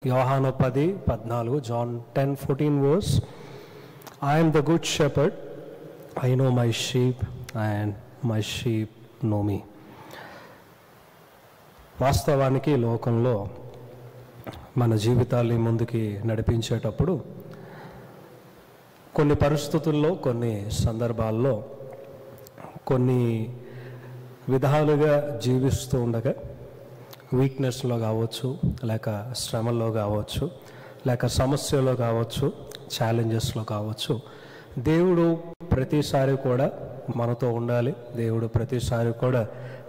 యోహాను 10:14, John 10:14 verse. I am the good shepherd. I know my sheep and my sheep know me. వాస్తవానికి లోకంలో మన జీవితాల్ని ముందుకి నడిపించేటప్పుడు కొన్ని పరిస్థితుల్లో, కొన్ని సందర్భాల్లో, కొన్ని విధాలుగా జీవిస్తూ ఉండగా వీక్నెస్లో కావచ్చు, లేక శ్రమల్లో కావచ్చు, లేక సమస్యలో కావచ్చు, ఛాలెంజెస్లో కావచ్చు, దేవుడు ప్రతిసారి కూడా మనతో ఉండాలి, దేవుడు ప్రతిసారి కూడా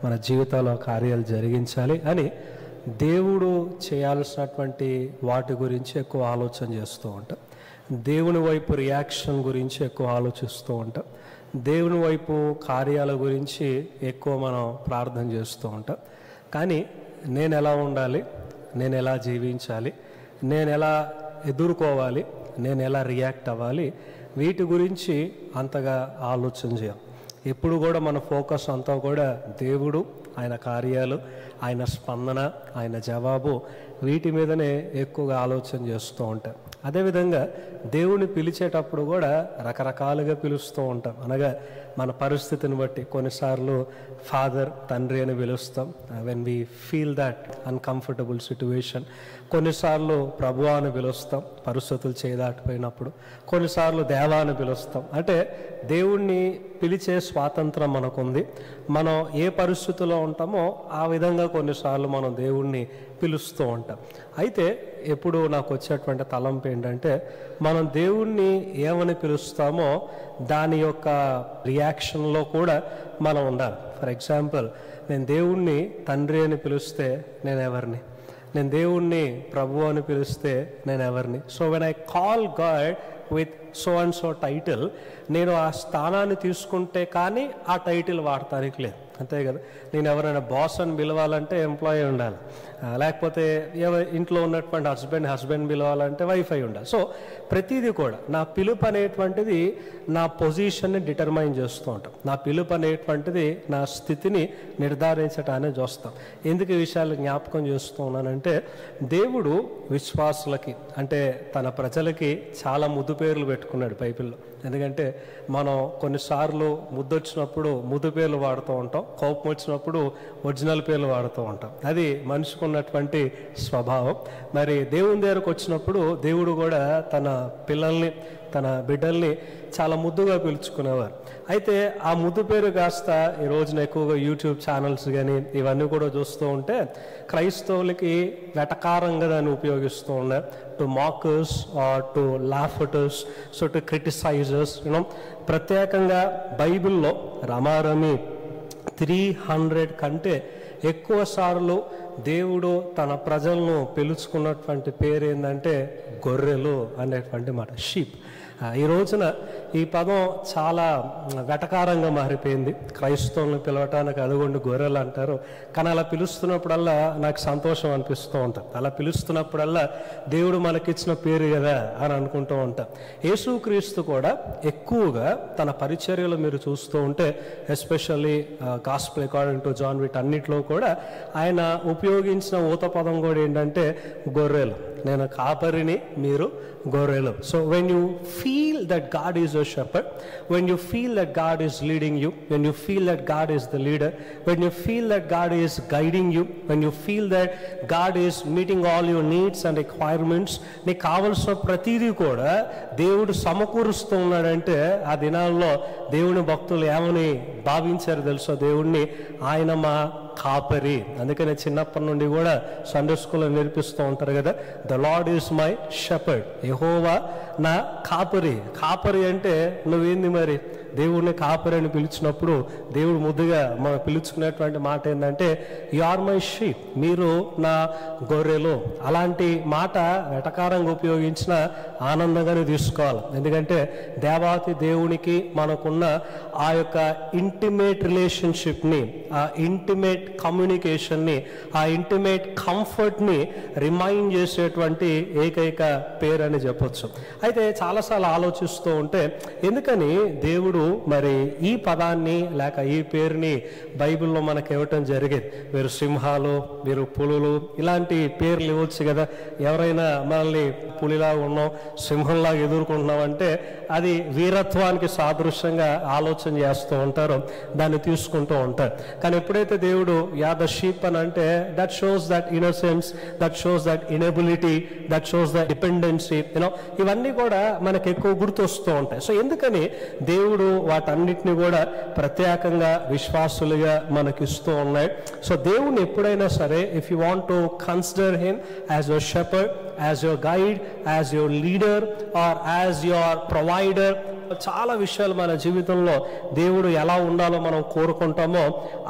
మన జీవితాల్లో కార్యాలు జరిగించాలి అని దేవుడు చేయాల్సినటువంటి వాటి గురించి ఎక్కువ ఆలోచన చేస్తూ ఉంటాం. దేవుని వైపు రియాక్షన్ గురించి ఎక్కువ ఆలోచిస్తూ ఉంటాం. దేవుని వైపు కార్యాల గురించి ఎక్కువ మనం ప్రార్థన చేస్తూ ఉంటాం. కానీ నేను ఎలా ఉండాలి, నేను ఎలా జీవించాలి, నేను ఎలా ఎదుర్కోవాలి, నేను ఎలా రియాక్ట్ అవ్వాలి, వీటి గురించి అంతగా ఆలోచన చేయం. ఎప్పుడు కూడా మన ఫోకస్ అంతా కూడా దేవుడు, ఆయన కార్యాలు, ఆయన స్పందన, ఆయన జవాబు, వీటి మీదనే ఎక్కువగా ఆలోచన చేస్తూ ఉంటాం. అదేవిధంగా దేవుని పిలిచేటప్పుడు కూడా రకరకాలుగా పిలుస్తూ ఉంటాం. అనగా మన పరిస్థితిని బట్టి కొన్నిసార్లు ఫాదర్, తండ్రి అని పిలుస్తాం when we feel that uncomfortable situation. కొన్నిసార్లు ప్రభు అని పిలుస్తాం పరిస్థితులు చేయదాటిపోయినప్పుడు. కొన్నిసార్లు దేవా అని పిలుస్తాం. అంటే దేవుణ్ణి పిలిచే స్వాతంత్రం మనకుంది. మనం ఏ పరిస్థితిలో ఉంటామో ఆ విధంగా కొన్నిసార్లు మనం దేవుణ్ణి పిలుస్తూ ఉంటాం. అయితే ఎప్పుడు నాకు వచ్చేటువంటి తలంపు ఏంటంటే, మనం దేవుణ్ణి ఏమని పిలుస్తామో దాని యొక్క రియాక్షన్లో కూడా మనం ఉండాలి. ఫర్ ఎగ్జాంపుల్, నేను దేవుణ్ణి తండ్రి అని పిలిస్తే నేను ఎవరిని, నేను దేవుణ్ణి ప్రభు అని పిలిస్తే నేను ఎవరిని. So when I call God with so and so title, నేను ఆ స్థానాన్ని తీసుకుంటే కానీ ఆ టైటిల్ వాడటానికి లేదు, అంతే కదా. నేను ఎవరైనా బాస్ అని పిలవాలంటే ఎంప్లాయీ ఉండాలి, లేకపోతే ఇంట్లో ఉన్నటువంటి హస్బెండ్ పిలవాలంటే వైఫ్ అయి ఉండాలి. సో ప్రతిదీ కూడా నా పిలుపు అనేటువంటిది నా పొజిషన్ని డిటర్మైన్ చేస్తూ ఉంటాం. నా పిలుపు అనేటువంటిది నా స్థితిని నిర్ధారించడాన్ని చూస్తాం. ఎందుకు ఈ విషయాలు జ్ఞాపకం చేస్తూ ఉన్నానంటే, దేవుడు విశ్వాసులకి, అంటే తన ప్రజలకి చాలా ముద్దు పేర్లు పెట్టుకున్నాడు బైబిల్లో. ఎందుకంటే మనం కొన్నిసార్లు ముద్దొచ్చినప్పుడు ముద్దు పేర్లు వాడుతూ ఉంటాం, కోపం వచ్చినప్పుడు ఒరిజినల్ పేర్లు వాడుతూ ఉంటాం. అది మనిషికి ఉన్నటువంటి స్వభావం. మరి దేవుని దగ్గరకు వచ్చినప్పుడు దేవుడు కూడా తన పిల్లల్ని, తన బిడ్డల్ని చాలా ముద్దుగా పిలుచుకునేవారు. అయితే ఆ ముద్దు పేరు కాస్త ఈ రోజున ఎక్కువగా యూట్యూబ్ ఛానల్స్ కానీ ఇవన్నీ కూడా చూస్తూ ఉంటే క్రైస్తవులకి వెటకారంగా దాన్ని ఉపయోగిస్తూ ఉన్నారు. To mockers or to laughters, so to criticisers. ప్రత్యేకంగా బైబిల్లో రమారమి 300 కంటే ఎక్కువ సార్లు దేవుడు తన ప్రజలను పిలుచుకున్నటువంటి పేరు ఏంటంటే గొర్రెలు అనేటువంటి మాట, షీప్. ఈ రోజున ఈ పదం చాలా వెటకారంగా మారిపోయింది. క్రైస్తవులను పిలవటానికి అదిగోండి గొర్రెలు అంటారు. కానీ అలా పిలుస్తున్నప్పుడల్లా నాకు సంతోషం అనిపిస్తూ ఉంటుంది. అలా పిలుస్తున్నప్పుడల్లా దేవుడు మనకిచ్చిన పేరు కదా అని అనుకుంటూ ఉంటాం. యేసుక్రీస్తు కూడా ఎక్కువగా తన పరిచర్యలు మీరు చూస్తూ ఉంటే, especially gospel according to John, వీటన్నిటిలో కూడా ఆయన ఉపయోగించిన ఊత పదం కూడా ఏంటంటే గొర్రెలు. నేను కాపరిని, మీరు గొర్రెలు. So when you feel that God is your shepherd, when you feel that God is leading you, when you feel that God is the leader, when you feel that God is guiding you, when you feel that God is meeting all your needs and requirements, నీకు కావలసిన ప్రతిదీ కూడా దేవుడు సమకూరుస్తూ ఉన్నాడంటే, ఆ దినాల్లో దేవుని భక్తులు ఏమని భావించారు తెలుసో, దేవుణ్ణి ఆయన మా కాపరి. అందుకనే చిన్నప్పటి నుండి కూడా సండే స్కూల్లో నేర్పిస్తూ ఉంటారు కదా, the Lord is my shepherd, యెహోవా నా కాపరి. కాపరి అంటే నువ్వేంది మరి? దేవుడిని కాపరి అని పిలిచినప్పుడు దేవుడు ముద్దుగా మనం పిలుచుకునేటువంటి మాట ఏంటంటే, యు ఆర్ మై షీప్, మీరు నా గొర్రెలు. అలాంటి మాట వెటకారంగా ఉపయోగించిన ఆనందంగానే తీసుకోవాలి. ఎందుకంటే దేవాతి దేవునికి మనకున్న ఆ యొక్క ఇంటిమేట్ రిలేషన్షిప్ని, ఆ ఇంటిమేట్ కమ్యూనికేషన్ని, ఆ ఇంటిమేట్ కంఫర్ట్ని రిమైండ్ చేసేటువంటి ఏకైక పేరు అని చెప్పొచ్చు. అయితే చాలాసార్లు ఆలోచిస్తూ ఉంటే, ఎందుకని దేవుడు దేవుడు మరి ఈ పదాన్ని లేక ఈ పేరుని బైబిల్లో మనకు ఇవ్వటం జరిగేది. వీరు సింహాలు, వీరు పులులు, ఇలాంటి పేర్లు ఇవ్వచ్చు కదా. ఎవరైనా మనల్ని పులిలాగా ఉన్నాం, సింహంలాగా ఎదుర్కొంటున్నాం అంటే అది వీరత్వానికి సాదృశ్యంగా ఆలోచన చేస్తూ ఉంటారు, దాన్ని తీసుకుంటూ ఉంటారు. కానీ ఎప్పుడైతే దేవుడు ద షీప్ అని అంటే that shows that innocence, that shows that inability, that shows the dependency, ఇవన్నీ కూడా మనకు ఎక్కువ గుర్తొస్తూ ఉంటాయి. సో ఎందుకని దేవుడు వాటన్నిటిని కూడా ప్రత్యేకంగా విశ్వాసులుగా మనకి ఇస్తూ ఉన్నాయి. సో దేవుని ఎప్పుడైనా సరే, if you want to consider him as your shepherd, as your guide, as your leader or as your provider, చాలా విషయాలు మన జీవితంలో దేవుడు ఎలా ఉండాలో మనం కోరుకుంటామో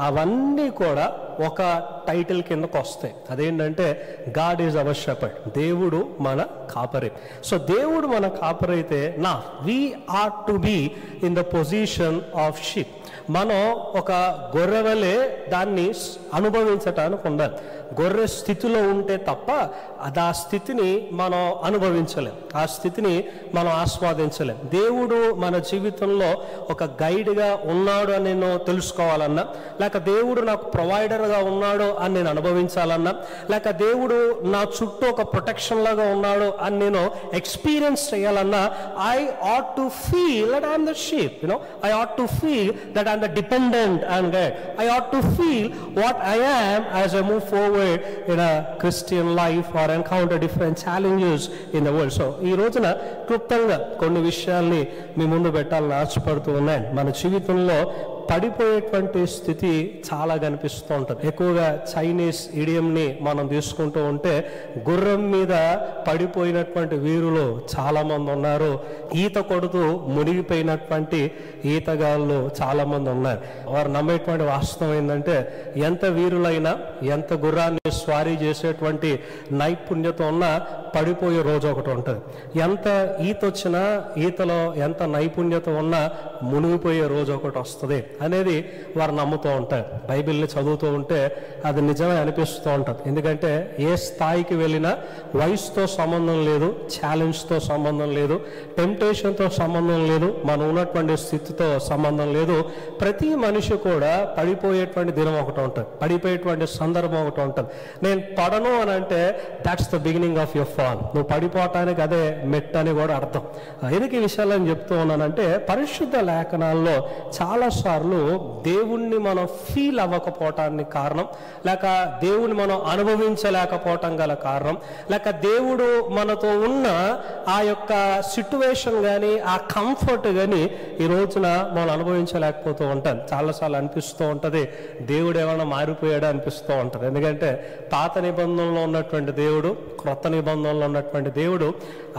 అవన్నీ కూడా ఒక టైటిల్ కిందకు వస్తాయి. అదేంటంటే గాడ్ ఈజ్ అవర్ షెపర్డ్, దేవుడు మన కాపరి. సో దేవుడు మన కాపరి అయితే నా we are to be in the position of sheep. మనం ఒక గొర్రె వలె దాన్ని అనుభవించటానికి ఉండాలి. గొర్రె స్థితిలో ఉంటే తప్ప ఆ స్థితిని మనం అనుభవించలేం, ఆ స్థితిని మనం ఆస్వాదించలేం. దేవుడు మన జీవితంలో ఒక గైడ్గా ఉన్నాడు అని నేను తెలుసుకోవాలన్నా, లేక దేవుడు నాకు ప్రొవైడర్గా ఉన్నాడు అని నేను అనుభవించాలన్నా, లేక దేవుడు నా చుట్టూ ఒక ప్రొటెక్షన్ లాగా ఉన్నాడు అని నేను ఎక్స్పీరియన్స్ చేయాలన్నా, I ought to feel that I'm the sheep, I ought to feel that I'm the dependent and guide. I ought to feel what I am as I move forward in a Christian life or encounter different challenges in the world. So ఈ రోజున క్లుప్తంగా కొన్ని విషయాల్ని మీ ముందు పెట్టాలని ఆశపడుతూ ఉన్నాను. మన జీవితంలో పడిపోయేటువంటి స్థితి చాలా కనిపిస్తూ ఉంటుంది. ఎక్కువగా చైనీస్ ఇడియంని మనం తీసుకుంటూ ఉంటే గుర్రం మీద పడిపోయినటువంటి వీరులు చాలా మంది ఉన్నారు, ఈత కొడుతూ మునిగిపోయినటువంటి ఈతగాళ్ళు చాలా మంది ఉన్నారు. వారు నమ్మేటువంటి వాస్తవం ఏంటంటే ఎంత వీరులైనా, ఎంత గుర్రాన్ని స్వారీ చేసేటువంటి నైపుణ్యత ఉన్నా పడిపోయే రోజు ఒకటి ఉంటుంది. ఎంత ఈత వచ్చినా, ఈతలో ఎంత నైపుణ్యత ఉన్నా మునిగిపోయే రోజు ఒకటి వస్తుంది అనేది వారు నమ్ముతూ ఉంటారు. బైబిల్ని చదువుతూ ఉంటే అది నిజమే అనిపిస్తూ ఉంటుంది. ఎందుకంటే ఏ స్థాయికి వెళ్ళినా వయసుతో సంబంధం లేదు, ఛాలెంజ్తో సంబంధం లేదు, టెంప్టేషన్తో సంబంధం లేదు, మనం ఉన్నటువంటి స్థితితో సంబంధం లేదు. ప్రతి మనిషి కూడా పడిపోయేటువంటి దినం ఒకటి ఉంటుంది, పడిపోయేటువంటి సందర్భం ఒకటి ఉంటుంది. నేను పడను అని అంటే that's the beginning of your fall. నువ్వు పడిపోవటానికి అదే మెట్ అని కూడా అర్థం. ఎందుకు ఈ విషయాలను చెప్తూ ఉన్నానంటే పరిశుద్ధ లేఖనాల్లో చాలాసార్లు దేవుణ్ణి మనం ఫీల్ అవ్వకపోవటానికి కారణం, లేక దేవుని మనం అనుభవించలేకపోవటం గల కారణం, లేక దేవుడు మనతో ఉన్న ఆ యొక్క సిట్యువేషన్ కానీ ఆ కంఫర్ట్ కానీ ఈ రోజున మనం అనుభవించలేకపోతూ ఉంటాం. చాలాసార్లు అనిపిస్తూ ఉంటుంది దేవుడు ఏమైనా మారిపోయాడా అనిపిస్తూ ఉంటుంది. ఎందుకంటే పాత నిబంధనలో ఉన్నటువంటి దేవుడు, క్రొత్త నిబంధనలో ఉన్నటువంటి దేవుడు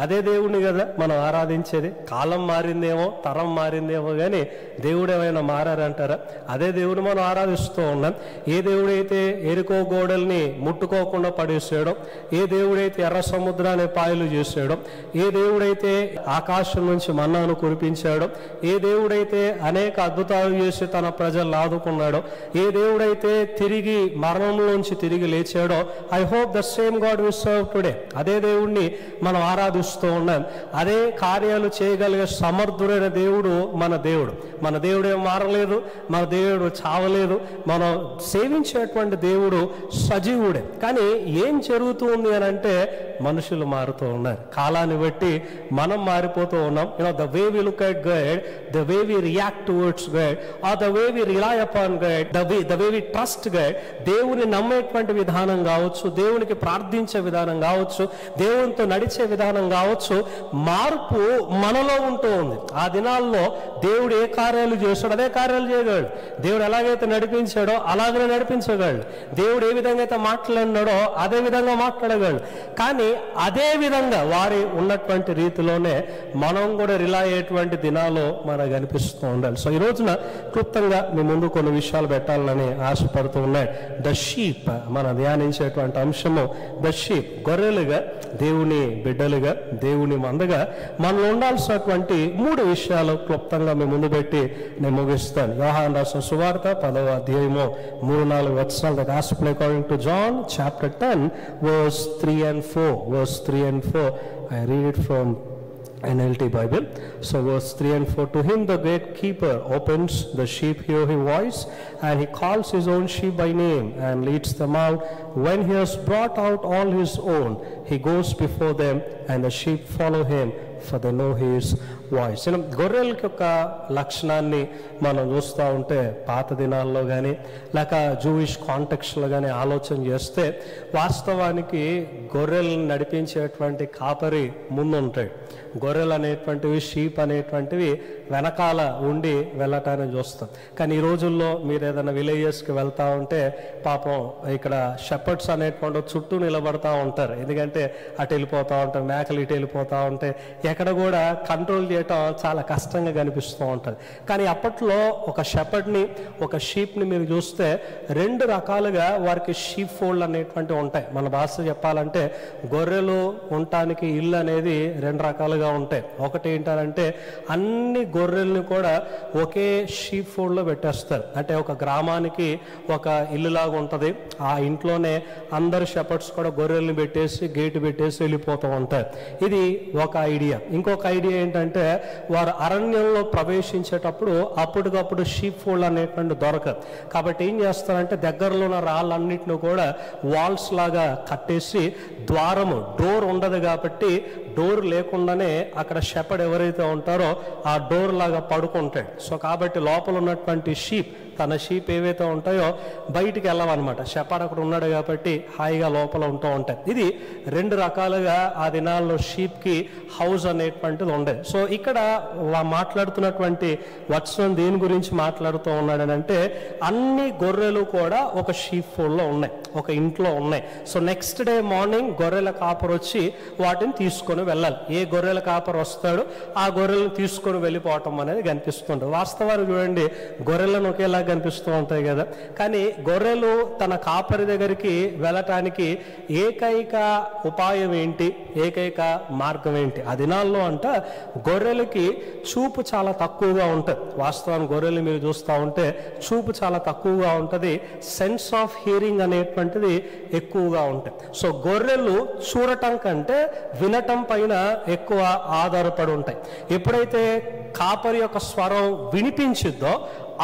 అదే దేవుడిని కదా మనం ఆరాధించేది. కాలం మారిందేమో, తరం మారిందేమో, కానీ దేవుడు ఏమైనా మారారంటారా? అదే దేవుడు మనం ఆరాధిస్తూ ఉన్నాం. ఏ దేవుడైతే ఎరుకో గోడల్ని ముట్టుకోకుండా పడేసాడో, ఏ దేవుడైతే ఎర్ర సముద్రాన్ని పాయలు చేసాడో, ఏ దేవుడైతే ఆకాశం నుంచి మన్నాను కురిపించాడో, ఏ దేవుడైతే అనేక అద్భుతాలు చేసి తన ప్రజలను ఆదుకున్నాడో, ఏ దేవుడైతే తిరిగి మరణంలోంచి తిరిగి లేచాడో, I hope the same God we serve today. అదే దేవుణ్ణి మనం ఆరాధిస్తూ ఉన్నాం. అదే కార్యాలు చేయగలిగే సమర్థుడైన దేవుడు మన దేవుడు. మన దేవుడు ఏం మారలేదు, మన దేవుడు చావలేదు, మనం సేవించేటువంటి దేవుడు సజీవుడే. కానీ ఏం జరుగుతుంది అని అంటే మనుషులు మారుతూ ఉన్నారు. కాలాన్ని బట్టి మనం మారిపోతూ ఉన్నాం. The way we look at God, the way we react towards God, or the way we rely upon God, the way we trust God. దేవుని నమ్మేటువంటి విధానం కావచ్చు, దేవునికి ప్రార్థించే విధానం కావచ్చు, దేవునితో నడిచే విధానం కావచ్చు, మార్పు మనలో ఉంటూ ఉంది. ఆ దినాల్లో దేవుడు ఏ కార్యాలు చేస్తాడు అదే కార్యాలు చేయగలడు. దేవుడు ఎలాగైతే నడిపించాడో అలాగనే నడిపించగలడు. దేవుడు ఏ విధంగా అయితే మాట్లాడినాడో అదే విధంగా మాట్లాడగలడు. కానీ అదే విధంగా వారి ఉన్నటువంటి రీతిలోనే మనం కూడా రిలై అయ్యేటువంటి దినాలు మనకు అనిపిస్తూ ఉండాలి. సో ఈ రోజున క్లుప్తంగా మీ ముందు కొన్ని విషయాలు పెట్టాలని ఆశపడుతూ ఉన్నాయి. ద షీప్ మనం ధ్యానించేటువంటి అంశము ద షీప్. గొర్రెలుగా, దేవుని బిడ్డలుగా, దేవుని మందగా మనం ఉండాల్సినటువంటి 3 విషయాలు క్లుప్తంగా మీ ముందు పెట్టి నేను ముగిస్తాను. యోహాను రాసిన సువార్త 10వ అధ్యాయము 3-4 వచనాలు. The gospel according to John chapter 10 verse 3 and 4. I read it from NLT Bible. So verse 3 and 4, to him the gatekeeper opens, the sheep hear his voice, and he calls his own sheep by name and leads them out. When he has brought out all his own, he goes before them, and the sheep follow him, for they know his voice. గొర్రెలకి యొక్క లక్షణాన్ని మనం చూస్తూ ఉంటే పాత దినాల్లో కానీ లేక జూయిష్ కాంటెక్స్ట్లో కానీ ఆలోచన చేస్తే వాస్తవానికి గొర్రెలను నడిపించేటువంటి కాపరి ముందుంటాడు. గొర్రెలు అనేటువంటివి, షీప్ అనేటువంటివి వెనకాల ఉండి వెళ్ళటాన్ని చూస్తాం. కానీ ఈ రోజుల్లో మీరు ఏదైనా విలేజెస్కి వెళ్తూ ఉంటే పాపం ఇక్కడ షెపర్డ్స్ అనేటువంటి చుట్టూ నిలబడతా ఉంటారు. ఎందుకంటే అటు వెళ్ళిపోతూ ఉంటారు, మేకలు ఇటు వెళ్ళిపోతూ ఉంటాయి. ఎక్కడ కూడా కంట్రోల్ చేయటం చాలా కష్టంగా కనిపిస్తూ ఉంటుంది. కానీ అప్పట్లో ఒక షెపర్డ్ని, ఒక షీప్ని మీరు చూస్తే రెండు రకాలుగా వారికి షీప్ ఫోల్డ్ అనేటువంటివి ఉంటాయి. మన భాష చెప్పాలంటే గొర్రెలు ఉండటానికి ఇల్లు అనేది రెండు రకాలుగా ఉంటాయి. ఒకటి ఏంటంటే అన్ని గొర్రెల్ని కూడా ఒకే షీప్ ఫోల్డ్లో పెట్టేస్తారు. అంటే ఒక గ్రామానికి ఒక ఇల్లులాగా ఉంటుంది. ఆ ఇంట్లోనే అందరు షెపర్డ్స్ కూడా గొర్రెల్ని పెట్టేసి గేటు పెట్టేసి వెళ్ళిపోతూ ఉంటారు. ఇది ఒక ఐడియా. ఇంకొక ఐడియా ఏంటంటే వారు అరణ్యంలో ప్రవేశించేటప్పుడు అప్పటికప్పుడు షీప్ ఫోల్డ్ అనేటువంటి దొరకదు. కాబట్టి ఏం చేస్తారంటే దగ్గరలో ఉన్న రాళ్ళన్నింటినీ కూడా వాల్స్ లాగా కట్టేసి ద్వారము, డోర్ ఉండదు కాబట్టి డోర్ లేకుండానే అక్కడ షెపర్డ్ ఎవరైతే ఉంటారో ఆ డోర్ లాగా పడుకుంటాడు. సో కాబట్టి లోపల ఉన్నటువంటి షీప్, తన షీప్ ఏవైతే ఉంటాయో బయటికి వెళ్ళవన్నమాట. షెపర్డ్ అక్కడ ఉన్నాడు కాబట్టి హాయిగా లోపల ఉంటూ ఉంటాయి. ఇది రెండు రకాలుగా ఆ దినాల్లో షీప్కి హౌస్ అనేటువంటిది ఉండేది. సో ఇక్కడ మాట్లాడుతున్నటువంటి వచనం దేని గురించి మాట్లాడుతూ ఉన్నాడనంటే అన్ని గొర్రెలు కూడా ఒక షీప్ ఫోల్డ్లో ఉన్నాయి, ఒక ఇంట్లో ఉన్నాయి. సో నెక్స్ట్ డే మార్నింగ్ గొర్రెల కాపరు వచ్చి వాటిని తీసుకొని వెళ్ళాలి. ఏ గొర్రెల కాపరు వస్తాడో ఆ గొర్రెలను తీసుకొని వెళ్ళిపోవటం అనేది కనిపిస్తుంది. వాస్తవాన్ని చూడండి, గొర్రెలను ఒకేలా కనిపిస్తూ ఉంటాయి కదా, కానీ గొర్రెలు తన కాపరి దగ్గరికి వెళ్ళటానికి ఏకైక ఉపాయం ఏంటి, ఏకైక మార్గం ఏంటి? ఆ దినాల్లో అంట గొర్రెలకి చూపు చాలా తక్కువగా ఉంటుంది. వాస్తవాన్ని గొర్రెలు మీరు చూస్తూ ఉంటే చూపు చాలా తక్కువగా ఉంటుంది. సెన్స్ ఆఫ్ హియరింగ్ అనేటువంటిది ఎక్కువగా ఉంటుంది. సో గొర్రెలు చూడటం కంటే వినటం పైన ఎక్కువ ఆధారపడి ఉంటాయి. ఎప్పుడైతే కాపరి యొక్క స్వరం వినిపించిద్దో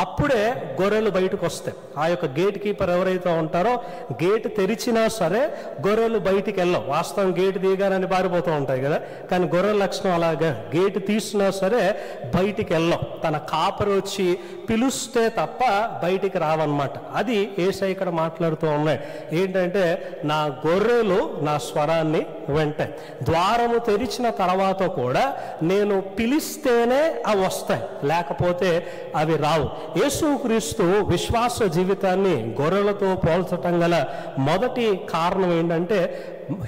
అప్పుడే గొర్రెలు బయటకు వస్తాయి. ఆ యొక్క గేట్ కీపర్ ఎవరైతే ఉంటారో గేట్ తెరిచినా సరే గొర్రెలు బయటికి వెళ్ళవు. వాస్తవం గేట్ తీయగానే పారిపోతూ ఉంటాయి కదా, కానీ గొర్రెల లక్షణం అలాగా, గేట్ తీసినా సరే బయటికి వెళ్ళవు. తన కాపరి వచ్చి పిలుస్తే తప్ప బయటికి రావన్నమాట. అది యేసయ్య ఇక్కడ మాట్లాడుతూ ఉన్నాయి. ఏంటంటే నా గొర్రెలు నా స్వరాన్ని వెంటాయి. ద్వారము తెరిచిన తర్వాత కూడా నేను పిలిస్తేనే అవి వస్తాయి, లేకపోతే అవి రావు. యేసుక్రీస్తు విశ్వాస జీవితాన్ని గొర్రెలతో పోల్చటం గల మొదటి కారణం ఏంటంటే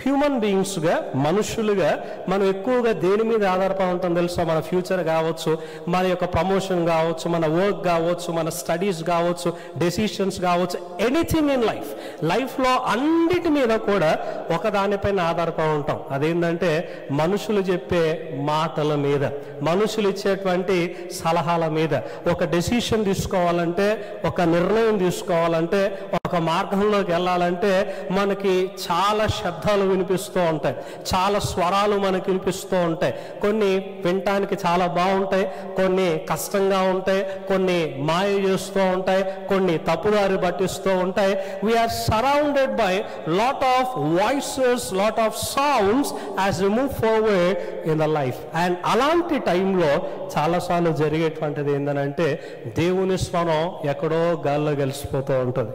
హ్యూమన్ బీయింగ్స్గా, మనుషులుగా మనం ఎక్కువగా దేని మీద ఆధారపడి ఉంటాం తెలుసా? మన ఫ్యూచర్ కావచ్చు, మన యొక్క ప్రమోషన్ కావచ్చు, మన వర్క్ కావచ్చు, మన స్టడీస్ కావచ్చు, డెసిషన్స్ కావచ్చు, ఎనీథింగ్ ఇన్ లైఫ్లో అన్నిటి మీద కూడా ఒకదానిపైన ఆధారపడి ఉంటాం. అదేంటంటే మనుషులు చెప్పే మాటల మీద, మనుషులు ఇచ్చేటువంటి సలహాల మీద. ఒక డెసిషన్ తీసుకోవాలంటే, ఒక నిర్ణయం తీసుకోవాలంటే, ఒక మార్గంలోకి వెళ్ళాలంటే మనకి చాలా శబ్దాలు వినిపిస్తూ ఉంటాయి, చాలా స్వరాలు మనకి వినిపిస్తూ ఉంటాయి. కొన్ని వినటానికి చాలా బాగుంటాయి, కొన్ని కష్టంగా ఉంటాయి, కొన్ని మాయ చేస్తూ ఉంటాయి, కొన్ని తప్పుదారి పట్టిస్తూ ఉంటాయి. We are surrounded by lot of voices, lot of sounds as we move forward in the life. And అలాంటి టైంలో చాలాసార్లు జరిగేటువంటిది ఏంటంటే దేవుని స్వరం ఎక్కడో గాల్లో కలిసిపోతూ ఉంటుంది.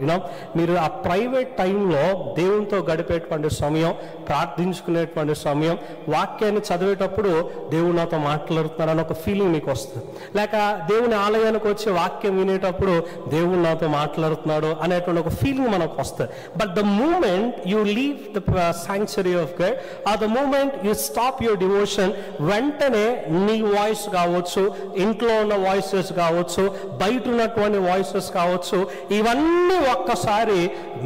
మీరు ఆ ప్రైవేట్ టైంలో దేవునితో గడిపేటువంటి సమయం, ప్రార్థించుకునేటువంటి సమయం, వాక్యాన్ని చదివేటప్పుడు దేవుడు నాతో మాట్లాడుతున్నారని ఒక ఫీలింగ్ మీకు వస్తుంది. లేక దేవుని ఆలయానికి వచ్చి వాక్యం వినేటప్పుడు దేవుడు నాతో మాట్లాడుతున్నాడు అనేటువంటి ఒక ఫీలింగ్ మనకు వస్తుంది. But the moment you leave the sanctuary of God, or the moment you stop your devotion, వెంటనే నీ వాయిస్ కావచ్చు, కావచ్చు, ఇంట్లో ఉన్న వాయిసెస్ కావచ్చు, బయట ఉన్నటువంటి వాయిసెస్ కావచ్చు, ఇవన్నీ ఒక్కసారి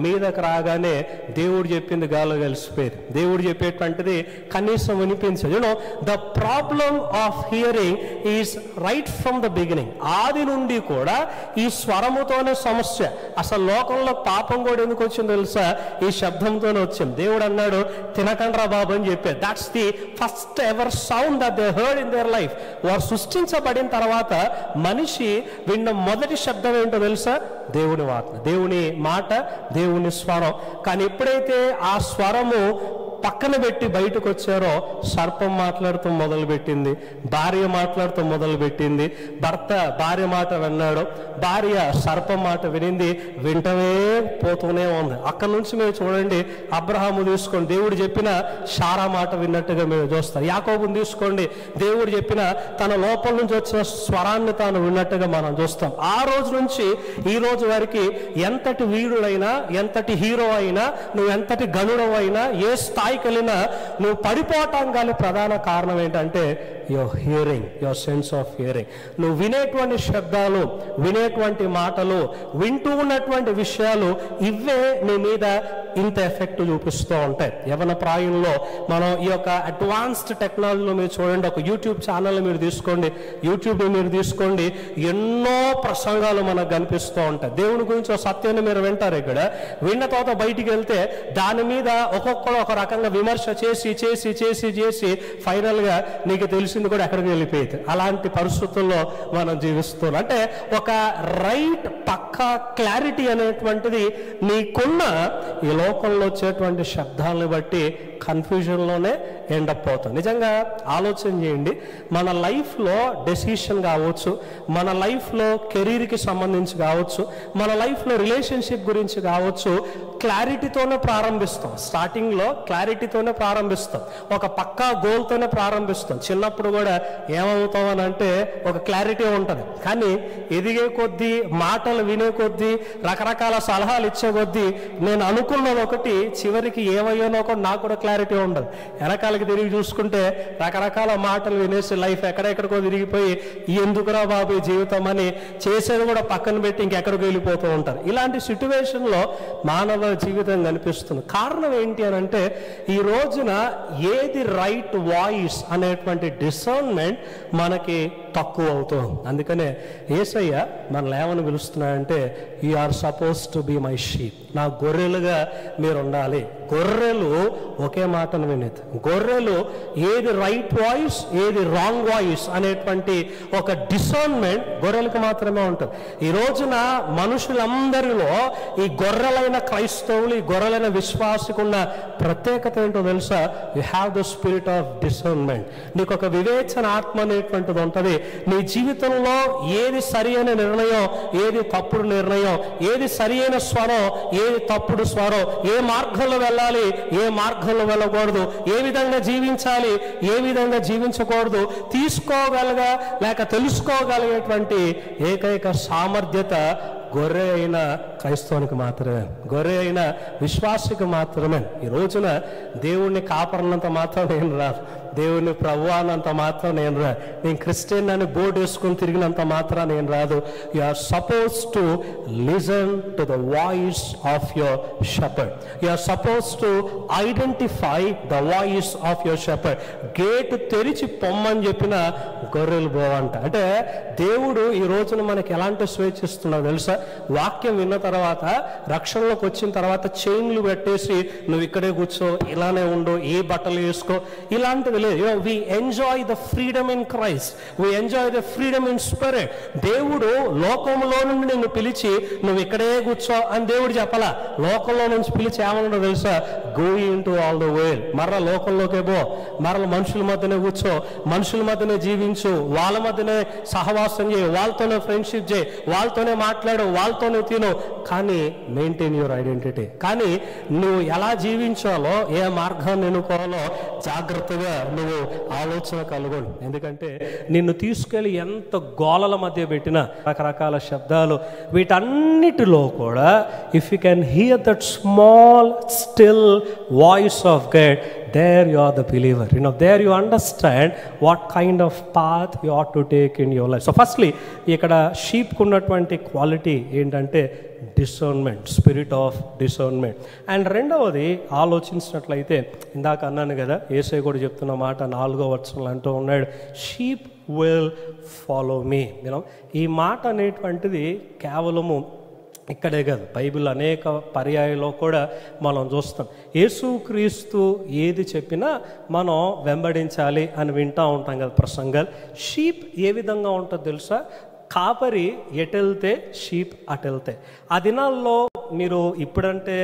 మీదకి రాగానే దేవుడు చెప్పింది గాల్లో కలిసిపోయేది. దేవుడు చెప్పేటువంటిది కనీసం వినిపించదు. You know the problem of hearing is right from the beginning. ఆది నుండి కూడా ఈ స్వరముతోనే సమస్య. అసలు లోకంలో పాపం కూడా ఎందుకు వచ్చిందో తెలుసా? ఈ శబ్దంతోనే వచ్చింది. దేవుడు అన్నాడు, తినకండ్రా బాబు అని చెప్పారు. That's the first ever sound that they heard in their life. వారు సృష్టించబడిన తర్వాత మనిషి విన్న మొదటి శబ్దం ఏంటో తెలుసా? దేవుని మాట, దేవుని మాట, దేవుని స్వరం. కానీ ఎప్పుడైతే ఆ స్వరము పక్కన పెట్టి బయటకు వచ్చారో సర్పం మాట్లాడుతూ మొదలుపెట్టింది, భార్య మాట్లాడుతూ మొదలుపెట్టింది. భర్త భార్య మాట విన్నాడు, భార్య సర్పం మాట వినింది, వింటమే పోతూనే ఉంది. అక్కడి నుంచి మీరు చూడండి, అబ్రహాము తీసుకోండి, దేవుడు చెప్పిన శారా మాట విన్నట్టుగా మీరు చూస్తారు. యాకోబుని తీసుకోండి, దేవుడు చెప్పిన తన లోపల నుంచి వచ్చిన స్వరాన్ని తాను విన్నట్టుగా మనం చూస్తాం. ఆ రోజు నుంచి ఈ రోజు వరకు ఎంతటి వీరుడైనా, ఎంతటి హీరో అయినా, నువ్వు ఎంతటి గనుడవైనా, ఏ స్థాయికి వెళ్ళినా నువ్వు పడిపోవటాం కానీ ప్రధాన కారణం ఏంటంటే your hearing, your sense of hearing. నువ్వు వినేటువంటి శబ్దాలు, వినేటువంటి మాటలు, వింటూ ఉన్నటువంటి విషయాలు, ఇవే నీ మీద ఇంత ఎఫెక్ట్ చూపిస్తూ ఉంటాయి. యవన ప్రాయంలో మనం ఈ యొక్క అడ్వాన్స్డ్ టెక్నాలజీలో మీరు చూడండి, ఒక యూట్యూబ్ ఛానల్ మీరు తీసుకోండి, యూట్యూబ్ని మీరు తీసుకోండి, ఎన్నో ప్రసంగాలు మనకు కనిపిస్తూ ఉంటాయి. దేవుని గురించి ఒక సత్యాన్ని మీరు వింటారు. ఇక్కడ విన్న తర్వాత బయటికి వెళ్తే దాని మీద ఒక్కొక్కడు ఒక రకంగా విమర్శ చేసి చేసి చేసి చేసి ఫైనల్గా నీకు తెలిసింది కూడా ఎక్కడికి వెళ్ళిపోయింది. అలాంటి పరిస్థితుల్లో మనం జీవిస్తున్నాం. అంటే ఒక రైట్ పక్కా క్లారిటీ అనేటువంటిది నీకున్న ఈ లోకంలో వచ్చేటువంటి శబ్దాలను బట్టి కన్ఫ్యూజన్లోనే ఎండప్ అవుతుంది. నిజంగా ఆలోచన చేయండి, మన లైఫ్లో డెసిషన్ కావచ్చు, మన లైఫ్లో కెరీర్కి సంబంధించి కావచ్చు, మన లైఫ్లో రిలేషన్షిప్ గురించి కావచ్చు, క్లారిటీతోనే ప్రారంభిస్తాం. స్టార్టింగ్లో క్లారిటీతోనే ప్రారంభిస్తాం, ఒక పక్కా గోల్తోనే ప్రారంభిస్తాం. చిన్నప్పుడు కూడా ఏమవుతాం అని అంటే ఒక క్లారిటీ ఉంటుంది. కానీ ఎదిగే కొద్దీ, మాటలు వినే కొద్దీ, రకరకాల సలహాలు ఇచ్చే కొద్దీ నేను అనుకున్నది ఒకటి, చివరికి ఏమయ్యానో కూడా నాకు కూడా క్లారిటీ ఉండదు. వెనకాలకి తిరిగి చూసుకుంటే రకరకాల మాటలు వినేసి లైఫ్ ఎక్కడెక్కడికో తిరిగిపోయి ఎందుకురా బాబు ఈ జీవితం అని చేసేది కూడా పక్కన పెట్టి ఇంకెక్కడికి వెళ్ళిపోతూ ఉంటారు. ఇలాంటి సిట్యువేషన్లో మానవ జీవితం కనిపిస్తుంది. కారణం ఏంటి అని అంటే ఈ రోజున ఏది రైట్ వాయిస్ అనేటువంటి డిసర్న్మెంట్ మనకి తక్కువ అవుతుంది. అందుకనే యేసయ్య మనల్ని ఏమని పిలుస్తున్నాడంటే, you are suppose to be my sheep. నా గొర్రెలుగా మీరు ఉండాలి. గొర్రెలు ఒకే మాటను వినేది. గొర్రెలు ఏది రైట్ వాయిస్, ఏది రాంగ్ వాయిస్ అనేటువంటి ఒక డిసర్న్మెంట్ గొర్రెలకు మాత్రమే ఉంటుంది. ఈ రోజున మనుషులందరిలో ఈ గొర్రెలైన క్రైస్తవులు, ఈ గొర్రెలైన విశ్వాసికు ఉన్న ప్రత్యేకత ఏంటో తెలుసా? You have the spirit of discernment. నీకు ఒక వివేచన ఆత్మ అనేటువంటిది ఉంటుంది. నీ జీవితంలో ఏది సరి అయిన నిర్ణయం, ఏది తప్పుడు నిర్ణయం, ఏది సరి అయిన స్వరం, ఏది తప్పుడు స్వరం, ఏ మార్గంలో వెళ్ళాలి, ఏ మార్గంలో వెళ్ళకూడదు, ఏ విధంగా జీవించాలి, ఏ విధంగా జీవించకూడదు తీసుకోగలగా లేక తెలుసుకోగలిగేటువంటి ఏకైక సామర్థ్యత గొర్రె అయిన క్రైస్తవునికి మాత్రమే, గొర్రె అయిన విశ్వాసికి మాత్రమే. ఈ రోజున దేవుణ్ణి కాపరినంత మాత్రం నేను రాదు, దేవుని ప్రభువా అన్నంత మాత్రం నేను రాదు, నేను క్రిస్టియన్ అని బోర్డు వేసుకుని తిరిగినంత మాత్రం నేను రాదు. You are suppose to listen to the voice of your shepherd. You are suppose to identify the voice of your shepherd. Gate తెరిచి పొమ్మని చెప్పిన గొర్రెలు పోవంట. అంటే దేవుడు ఈ రోజున మనకి ఎలాంటి స్వేచ్ఛ ఇస్తున్నావు తెలుసా? వాక్యం విన్న తర్వాత, రక్షణలోకి వచ్చిన తర్వాత చైన్లు పెట్టేసి నువ్వు ఇక్కడే కూర్చో, ఇలానే ఉండు, ఏ బట్టలు వేసుకో, ఇలాంటివి లేదు. We enjoy the freedom in Christ, we enjoy the freedom in spirit. దేవుడు లోకంలో నుండి నిన్ను పిలిచి నువ్వు ఇక్కడే కూర్చో అని దేవుడు చెప్పాలా. లోకంలో నుంచి పిలిచి ఏమన్నా తెలుసా? Go into all the world. మరల లోకంలోకే పో, మరల మనుషుల మధ్యనే కూర్చో, మనుషుల మధ్యనే జీవించు, వాళ్ళ మధ్యనే సహవాసం చేయి, వాళ్ళతోనే ఫ్రెండ్షిప్ చేయి, వాళ్ళతోనే మాట్లాడు, వాళ్ళతోనే తిను, కానీ మెయింటైన్ యువర్ ఐడెంటిటీ. కానీ నువ్వు ఎలా జీవించాలో, ఏ మార్గాన్ని ఎన్నుకోవాలో జాగ్రత్తగా నువ్వు ఆలోచన కలుగొను. ఎందుకంటే నిన్ను తీసుకెళ్ళి ఎంత గోళల మధ్య పెట్టినా, రకరకాల శబ్దాలు, వీటన్నిటిలో కూడా if you can hear that small still voice of God, there you are the believer. There you understand what kind of path you ought to take in your life. So firstly, ఇక్కడ షీప్కు ఉన్నటువంటి quality ఏంటంటే discernment, spirit of discernment. And రెండవది ఆలోచించినట్లయితే ఇందాక అన్నాను కదా, యేసయ్య కూడా చెప్తున్న మాట 4వ వచనంలో అంటూ ఉన్నాడు, షీప్ విల్ ఫాలో మీ. ఈ మాట అనేటువంటిది కేవలము ఇక్కడే కాదు, బైబిల్ అనేక పర్యాయాల్లో కూడా మనం చూస్తాం. యేసుక్రీస్తు ఏది చెప్పినా మనం వెంబడించాలి అని వింటూ ఉంటాం కదా ప్రసంగాలు. షీప్ ఏ విధంగా ఉంటుందో తెలుసా? కాపరి ఎటెళ్తే షీప్ అటెళ్తాయి. ఆ దినాల్లో మీరు ఇప్పుడంటే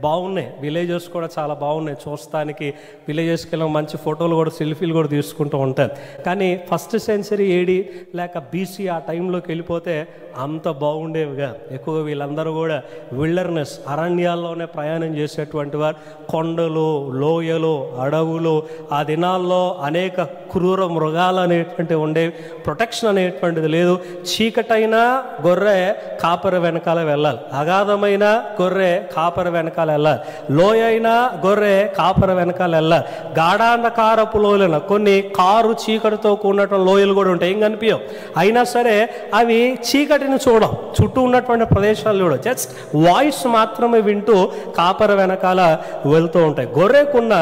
బాగున్నాయి, విలేజెస్ కూడా చాలా బాగున్నాయి చూస్తానికి. విలేజెస్కి వెళ్ళిన మంచి ఫోటోలు కూడా, సెల్ఫీలు కూడా తీసుకుంటూ ఉంటారు. కానీ ఫస్ట్ సెంచరీ ఏడి లేక బీసీ ఆ టైంలోకి వెళ్ళిపోతే అంత బాగుండేవిగా. ఎక్కువగా వీళ్ళందరూ కూడా విల్డర్నెస్, అరణ్యాల్లోనే ప్రయాణం చేసేటువంటి వారు. కొండలు, లోయలు, అడవులు. ఆ దినాల్లో అనేక క్రూర మృగాలు అనేటువంటివి ఉండేవి. ప్రొటెక్షన్ అనేటువంటిది లేదు. చీకటైనా గొర్రె కాపరి వెనకాల వెళ్ళాలి, అగాధమైన గొర్రె కాపరి వెనకాల వెళ్ళాలి, లోయ అయినా గొర్రె కాపరి వెనకాల వెళ్ళాలి. గాఢాంధకారపు లోయలైన కొన్ని కారు చీకటితో కూడినటువంటి లోయలు కూడా ఉంటాయి, ఏం కనిపించవు. అయినా సరే అవి చీకటిని చూడం, చుట్టూ ఉన్నటువంటి ప్రదేశాలు చూడం, జస్ట్ వాయిస్ మాత్రమే వింటూ కాపరి వెనకాల వెళ్తూ ఉంటాయి. గొర్రెకున్న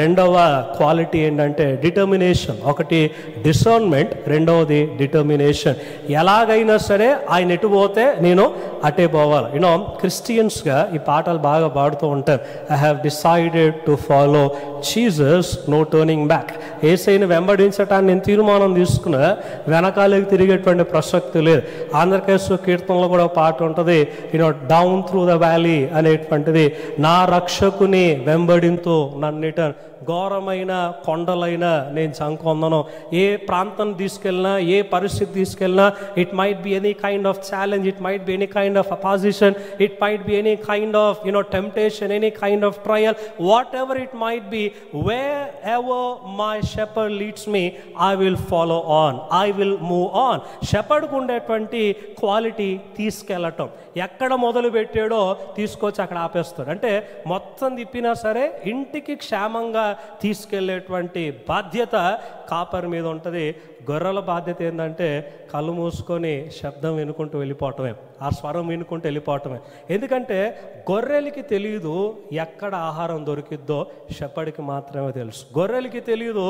రెండవ క్వాలిటీ ఏంటంటే డిటర్మినేషన్. ఒకటి డిసర్న్మెంట్, రెండవది డిటర్మినేషన్. ఎలాగైనా సరే ఆయన ఎటు పోతే నేను అటే పోవాలి. క్రిస్టియన్స్గా ఈ పాటలు బాగా పాడుతూ ఉంటారు. I have decided to follow Jesus, no turning back. యేసయ్యని వెంబడించటాన్ని నేను తీర్మానం తీసుకున్న వెనకాలకి తిరిగేటువంటి ప్రసక్తి లేదు. ఆంధ్రప్రదేశ్ కీర్తనలో కూడా పాట ఉంటుంది, డౌన్ త్రూ ద వ్యాలీ అనేటువంటిది. నా రక్షకుని వెంబడింతూ నన్నిట ఘోరమైన కొండలైనా నేను చంకొందను. ఏ ప్రాంతం తీసుకెళ్ళినా, ఏ పరిస్థితి తీసుకెళ్ళినా, it might be any kind of challenge, it might be any kind of opposition, it might be any kind of temptation, any kind of trial, whatever it might be, wherever my shepherd leads me, I will follow on, I will move on. shepherd కు ఉండేటువంటి quality తీసుకెళ్ళటం. ఎక్కడ మొదలు పెట్టాడో తీసుకొచ్చి అక్కడ ఆపేస్తాడు. అంటే మొత్తం తిప్పినా సరే ఇంటికి క్షేమంగా తీసుకెళ్లేటువంటి బాధ్యత కాపరి మీద ఉంటుంది. గొర్రెల బాధ్యత ఏంటంటే కళ్ళు మూసుకొని శబ్దం వినుకుంటూ వెళ్ళిపోవటమే, ఆ స్వరం వినుకుంటూ వెళ్ళిపోవటమే. ఎందుకంటే గొర్రెలకి తెలియదు ఎక్కడ ఆహారం దొరికిద్దో, షెపర్డ్కి మాత్రమే తెలుసు. గొర్రెలకి తెలియదు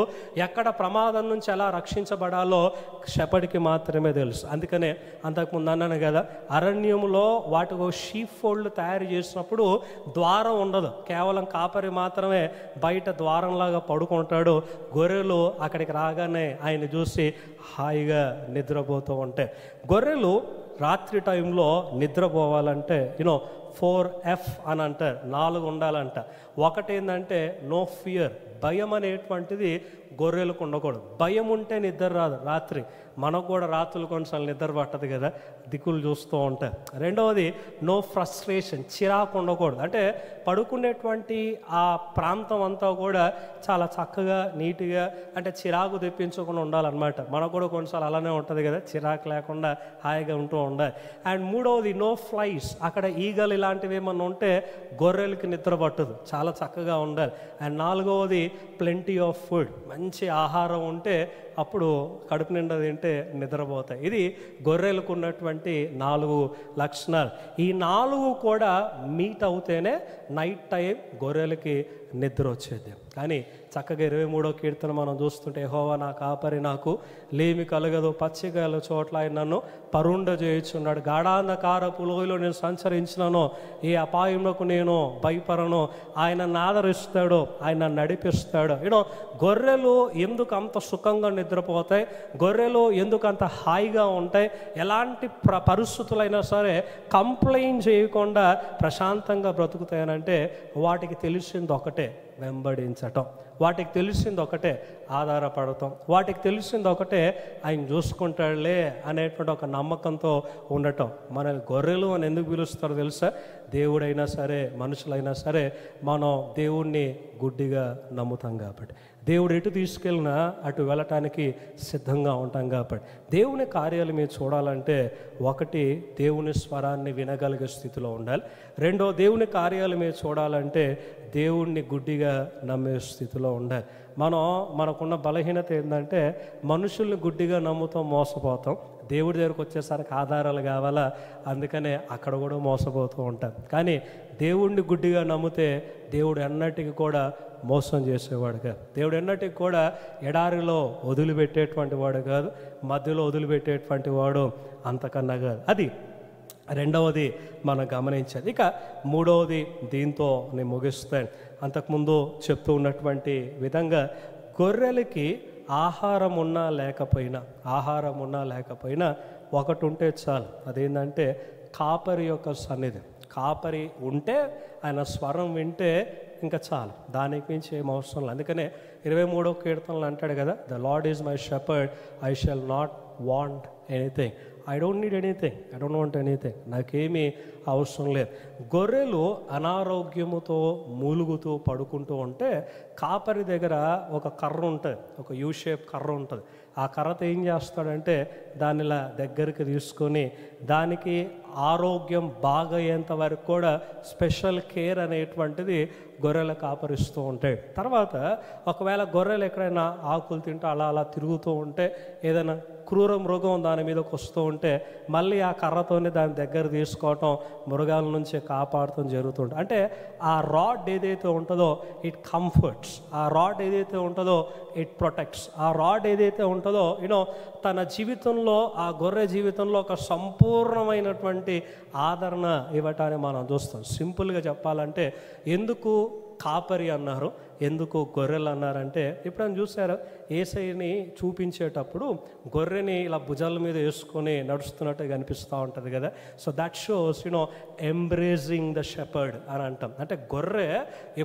ఎక్కడ ప్రమాదం నుంచి ఎలా రక్షించబడాలో, షెపర్డ్కి మాత్రమే తెలుసు. అందుకనే అంతకుముందు అన్నాను కదా, అరణ్యంలో వాటికి షీప్ ఫోల్డ్ తయారు చేసినప్పుడు ద్వారం ఉండదు, కేవలం కాపరి మాత్రమే బయట ద్వారంలాగా పడుకుంటాడు. గొర్రెలు అక్కడికి రాగానే ఆయన చూసి హాయిగా నిద్రపోతూ ఉంటాయి. గొర్రెలు రాత్రి టైంలో నిద్రపోవాలంటే 4F అని అంటారు, 4 ఉండాలంట. ఒకటి ఏంటంటే నో ఫియర్, భయం అనేటువంటిది గొర్రెలకు ఉండకూడదు. భయం ఉంటే నిద్ర రాదు రాత్రి. మనకు కూడా రాత్రులు కొన్నిసార్లు నిద్ర పట్టదు కదా, దిక్కులు చూస్తూ ఉంటాయి. రెండవది నో ఫ్రస్ట్రేషన్, చిరాకు ఉండకూడదు. అంటే పడుకునేటువంటి ఆ ప్రాంతం అంతా కూడా చాలా చక్కగా నీట్గా, అంటే చిరాకు తెప్పించకుండా ఉండాలన్నమాట. మనకు కూడా కొన్నిసార్లు అలానే ఉంటుంది కదా, చిరాకు లేకుండా హాయిగా ఉంటూ ఉండాలి. అండ్ మూడవది నో ఫ్లైస్, అక్కడ ఈగలు ఇలాంటివి ఏమన్నా ఉంటే గొర్రెలకి నిద్ర పట్టదు, చాలా చక్కగా ఉండాలి. అండ్ నాలుగవది ప్లెంటీ ఆఫ్ ఫుడ్, మంచి ఆహారం ఉంటే అప్పుడు కడుపు నిండా తింటే నిద్రపోతాయి. ఇది గొర్రెలకు ఉన్నటువంటి 4 లక్షణాలు. ఈ 4 కూడా మీట్ అవుతేనే నైట్ టైం గొర్రెలకి నిద్ర వచ్చేది. కానీ చక్కగా 23వ కీర్తన మనం చూస్తుంటే, యెహోవా నా కాపరి, నాకు లేమి కలగదు, పచ్చికల చోట్ల ఆయన నన్ను పరుండ చేయుచున్నాడు. గాఢాంధకారపు లోయలో నేను సంచరించినాను, ఏ అపాయంలోకి నేను భయపడను. ఆయన నన్ను ఆదరిస్తాడు, ఆయన నన్ను నడిపిస్తాడు. గొర్రెలు ఎందుకు అంత సుఖంగా నిద్రపోతాయి, గొర్రెలు ఎందుకు అంత హాయిగా ఉంటాయి, ఎలాంటి పరిస్థితులైనా సరే కంప్లైంట్ చేయకుండా ప్రశాంతంగా బ్రతుకుతాయనంటే వాటికి తెలిసింది ఒకటే, వెంబడించటం. వాటికి తెలిసింది ఒకటే, ఆధారపడటం. వాటికి తెలిసింది ఒకటే, ఆయన చూసుకుంటాడులే అనేటువంటి ఒక నమ్మకంతో ఉండటం. మన గొర్రెలు అని ఎందుకు పిలుస్తారో తెలుసా? దేవుడైనా సరే మనుషులైనా సరే మనం దేవుణ్ణి గుడ్డిగా నమ్ముతాం కాబట్టి, దేవుడు ఎటు తీసుకెళ్ళినా అటు వెళ్ళటానికి సిద్ధంగా ఉంటాం కాబట్టి. దేవుని కార్యాలు మీరు చూడాలంటే ఒకటి దేవుని స్వరాన్ని వినగలిగే స్థితిలో ఉండాలి. రెండో దేవుని కార్యాలు మీరు చూడాలంటే దేవుణ్ణి గుడ్డిగా నమ్మే స్థితిలో ఉండాలి. మనకున్న బలహీనత ఏంటంటే మనుషుల్ని గుడ్డిగా నమ్ముతాం, మోసపోతాం. దేవుడి దగ్గరకు వచ్చేసరికి ఆధారాలు కావాలా, అందుకనే అక్కడ కూడా మోసపోతూ ఉంటాం. కానీ దేవుణ్ణి గుడ్డిగా నమ్మితే దేవుడు ఎన్నటికి కూడా మోసం చేసేవాడు కాదు. దేవుడు ఎన్నటికి కూడా ఎడారిలో వదిలిపెట్టేటువంటి వాడు కాదు, మధ్యలో వదిలిపెట్టేటువంటి వాడు అంతకన్నా కాదు. అది రెండవది మనం గమనించాలి. ఇక మూడవది, దీంతో నేను ముగిస్తాను. అంతకుముందు చెప్తూ ఉన్నటువంటి విధంగా గొర్రెలకి ఆహారం ఉన్నా లేకపోయినా ఒకటి ఉంటే చాలు. అదేంటంటే కాపరి యొక్క సన్నిధి. కాపరి ఉంటే ఆయన స్వరం వింటే ఇంకా చాలు, దానికి మించి ఏం అవసరం లేదు. అందుకనే 23వ కీర్తనలు అంటాడు కదా, the Lord is my shepherd, I shall not want anything. I don't need anything, I don't want anything. నాకేమీ అవసరం లేదు. గొర్రెలు అనారోగ్యముతో మూలుగుతూ పడుకుంటూ ఉంటే కాపరి దగ్గర ఒక కర్ర ఉంటుంది, ఒక యూ షేప్ కర్ర ఉంటుంది. ఆ కర్రతో ఏం చేస్తాడంటే దాన్ని ఇలా దగ్గరికి తీసుకొని దానికి ఆరోగ్యం బాగయ్యేంత వరకు కూడా స్పెషల్ కేర్ అనేటువంటిది గొర్రెలు కాపరిస్తూ ఉంటాయి. తర్వాత ఒకవేళ గొర్రెలు ఎక్కడైనా ఆకులు తింటూ అలా తిరుగుతూ ఉంటే ఏదైనా క్రూర మృగం దాని మీదకి వస్తూ ఉంటే మళ్ళీ ఆ కర్రతోనే దాని దగ్గర తీసుకోవటం, మృగాల నుంచి కాపాడటం జరుగుతుంటుంది. అంటే ఆ రాడ్ ఏదైతే ఉంటుందో ఇట్ కంఫర్ట్స్, ఆ రాడ్ ఏదైతే ఉంటుందో ఇట్ ప్రొటెక్ట్స్, ఆ రాడ్ ఏదైతే ఉంటుందో తన జీవితంలో, ఆ గొర్రె జీవితంలో ఒక సంపూర్ణమైనటువంటి ఆదరణ ఇవ్వటాన్ని మనం చూస్తాం. సింపుల్గా చెప్పాలంటే ఎందుకు కాపరి అన్నారు, ఎందుకు గొర్రెలు అన్నారంటే, ఎప్పుడైనా చూసారా యేసయ్యని చూపించేటప్పుడు గొర్రెని ఇలా భుజాల మీద వేసుకొని నడుస్తున్నట్టు కనిపిస్తూ ఉంటుంది కదా. So that shows embracing the shepherd అని అంటాం. అంటే గొర్రె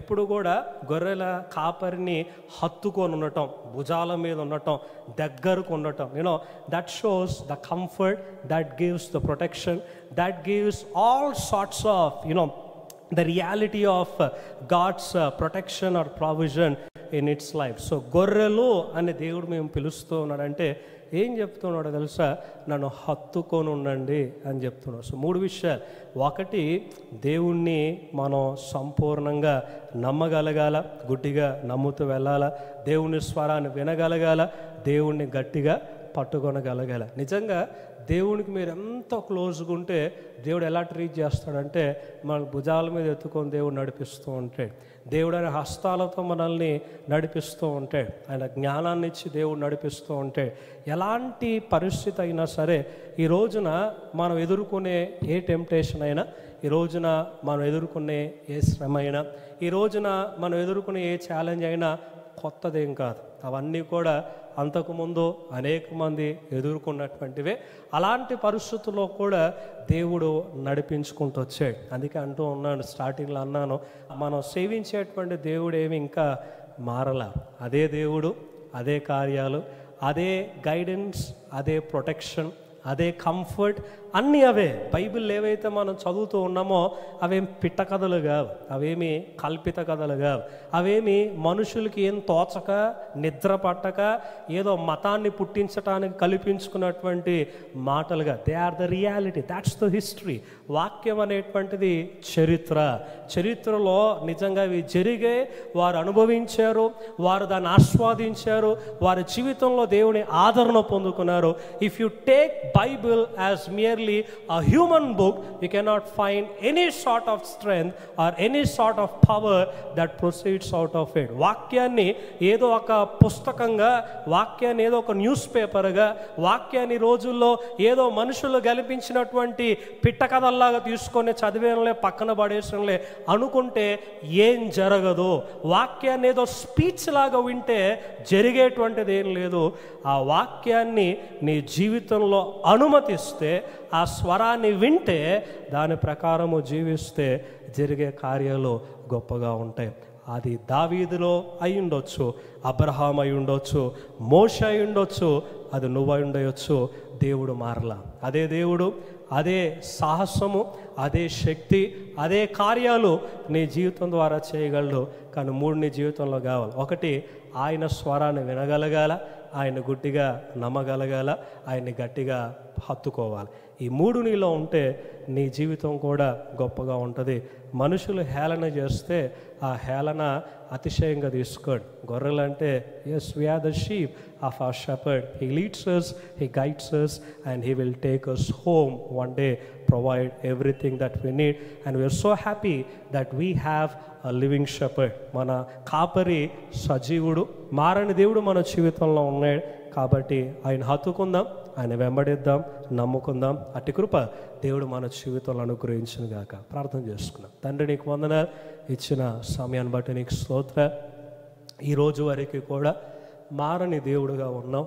ఎప్పుడు కూడా గొర్రెల కాపరిని హత్తుకొని ఉండటం, భుజాల మీద ఉండటం, దగ్గరకు ఉండటం, that shows the comfort, that gives the protection, that gives all sorts of the reality of God's protection or provision in its life. So గొర్రెలు అనే దేవుడు మేము పిలుస్తూ ఉన్నాడంటే ఏం చెప్తున్నాడో తెలుసా, నన్ను హత్తుకొని ఉండండి అని చెప్తున్నాడు. సో 3 విషయాలు. ఒకటి, దేవుణ్ణి మనం సంపూర్ణంగా నమ్మగలగాల, గుడ్డిగా నమ్ముతూ వెళ్ళాల. దేవుని స్వరాన్ని వినగలగాల, దేవుణ్ణి గట్టిగా పట్టుకొనగలగాల. నిజంగా దేవునికి మీరు ఎంత క్లోజ్గా ఉంటే దేవుడు ఎలా ట్రీట్ చేస్తాడంటే మన భుజాల మీద ఎత్తుకొని దేవుడు నడిపిస్తూ ఉంటాడు. దేవుడు ఆయన హస్తాలతో మనల్ని నడిపిస్తూ ఉంటాడు. ఆయన జ్ఞానాన్ని ఇచ్చి దేవుడు నడిపిస్తూ ఉంటాడు. ఎలాంటి పరిస్థితి అయినా సరే, ఈ రోజున మనం ఎదుర్కొనే ఏ టెంప్టేషన్ అయినా, ఈ రోజున మనం ఎదుర్కొనే ఏ శ్రమ అయినా, ఈ రోజున మనం ఎదుర్కొనే ఏ ఛాలెంజ్ అయినా కొత్తదేం కాదు. అవన్నీ కూడా అంతకుముందు అనేక మంది ఎదుర్కొన్నటువంటివే. అలాంటి పరిస్థితుల్లో కూడా దేవుడు నడిపించుకుంటూ వచ్చాడు. అందుకే అంటూ ఉన్నాను, స్టార్టింగ్లో అన్నాను, మనం సేవించేటువంటి దేవుడు ఏమి ఇంకా మారలా. అదే దేవుడు, అదే కార్యాలు, అదే గైడెన్స్, అదే ప్రొటెక్షన్, అదే కంఫర్ట్, అన్నీ అవే. బైబిల్ ఏవైతే మనం చదువుతూ ఉన్నామో అవేం పిట్ట కథలు కావు, అవేమి కల్పిత కథలు కావు, అవేమి మనుషులకి ఏం తోచక, నిద్ర పట్టక, ఏదో మతాన్ని పుట్టించడానికి కల్పించుకున్నటువంటి మాటలుగా. They are the reality, that's the history. వాక్యం అనేటువంటిది చరిత్రలో నిజంగా ఇవి జరిగే, వారు అనుభవించారు, వారు దాన్ని ఆస్వాదించారు, వారి జీవితంలో దేవుని ఆదరణ పొందుకున్నారు. If you take Bible as merely a human book, you cannot find any sort of strength or any sort of power that proceeds out of it. వాక్యాన్ని ఏదో ఒక పుస్తకంగా, వాక్యాన్ని ఏదో ఒక న్యూస్ పేపర్గా, వాక్యాన్ని రోజుల్లో ఏదో మనుషులు గెలిపించినటువంటి పిట్ట కథల్లాగా తీసుకొని చదివేనలే, పక్కన పడేసంలే అనుకుంటే ఏం జరగదు. వాక్యాన్ని ఏదో స్పీచ్ లాగా వింటే జరిగేటువంటిది ఏం లేదు. ఆ వాక్యాన్ని నీ జీవితంలో అనుమతిస్తే, ఆ స్వరాన్ని వింటే, దాని ప్రకారము జీవిస్తే జరిగే కార్యాలు గొప్పగా ఉంటాయి. అది దావీదులో అయి ఉండొచ్చు, అబ్రహాం అయి ఉండొచ్చు, మోషే అయి ఉండొచ్చు, అది నువ్వు అయి ఉండొచ్చు. దేవుడు మారలా. అదే దేవుడు, అదే సాహసము, అదే శక్తి, అదే కార్యాలు నీ జీవితం ద్వారా చేయగలడు. కానీ 3 నీ జీవితంలో కావాలి. ఒకటి, ఆయన స్వరాన్ని వినగలగాల, ఆయన గుడ్డిగా నమ్మగలగాల, ఆయన్ని గట్టిగా హత్తుకోవాలి. ఈ మూడు నీలో ఉంటే నీ జీవితం కూడా గొప్పగా ఉంటుంది. మనుషులు హేళన చేస్తే ఆ హేళన అతిశయంగా తీసుకోండి. గొర్రెలు అంటే as we are the sheep of our shepherd. He leads us, he guides us, and he will take us home one day, provide everything that we need, and we are so happy that we have a living shepherd. మన కాపరి సజీవుడు, మారని దేవుడు మన జీవితంలో ఉన్నాడు. కాబట్టి ఆయన హత్తుకుందాం, ఆయన వెంబడిద్దాం, నమ్ముకుందాం. అట్టి కృప దేవుడు మన జీవితంలో అనుగ్రహించును గాక. ప్రార్థన చేసుకుందాం. తండ్రి, నీకు వందనాలు, ఇచ్చిన సమయాన్ని బట్టి నీకు స్తోత్ర. ఈరోజు వరకు కూడా మారని దేవుడుగా ఉన్నాం.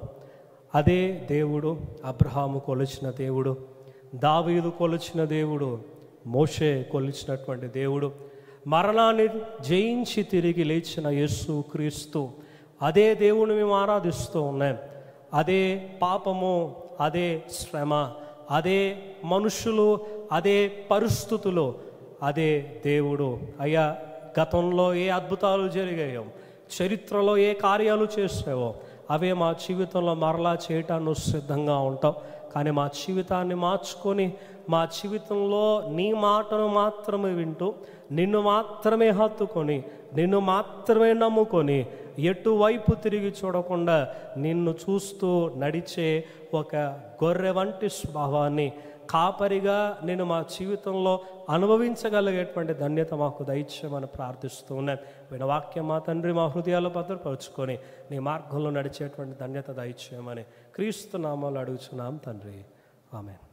అదే దేవుడు అబ్రహాము కొలిచిన దేవుడు, దావీదు కొలిచిన దేవుడు, మోషే కొలిచినటువంటి దేవుడు, మరణాన్ని జయించి తిరిగి లేచిన యేసు క్రీస్తు, అదే దేవుని మేము ఆరాధిస్తూ ఉన్నాం. అదే పాపము, అదే శ్రమ, అదే మనుషులు, అదే పరిస్థితులు, అదే దేవుడు. అయ్యా, గతంలో ఏ అద్భుతాలు జరిగాయో, చరిత్రలో ఏ కార్యాలు చేసావో అవే మా జీవితంలో మరలా చేయటానికి సిద్ధంగా ఉంటావు. కానీ మా జీవితాన్ని మార్చుకొని, మా జీవితంలో నీ మాటను మాత్రమే వింటూ, నిన్ను మాత్రమే హత్తుకొని, నిన్ను మాత్రమే నమ్ముకొని, ఎటువైపు తిరిగి చూడకుండా నిన్ను చూస్తూ నడిచే ఒక గొర్రె వంటి స్వభావాన్ని, కాపరిగా నేను మా జీవితంలో అనుభవించగలిగేటువంటి ధన్యత మాకు దయచేయమని ప్రార్థిస్తూ ఉన్నాను. విన వాక్యం మా తండ్రి మా హృదయాల్లో భద్రపరుచుకొని నీ మార్గంలో నడిచేటువంటి ధన్యత దయచేయమని క్రీస్తు నామములో అడుగుచున్నాం తండ్రి. ఆమేన్.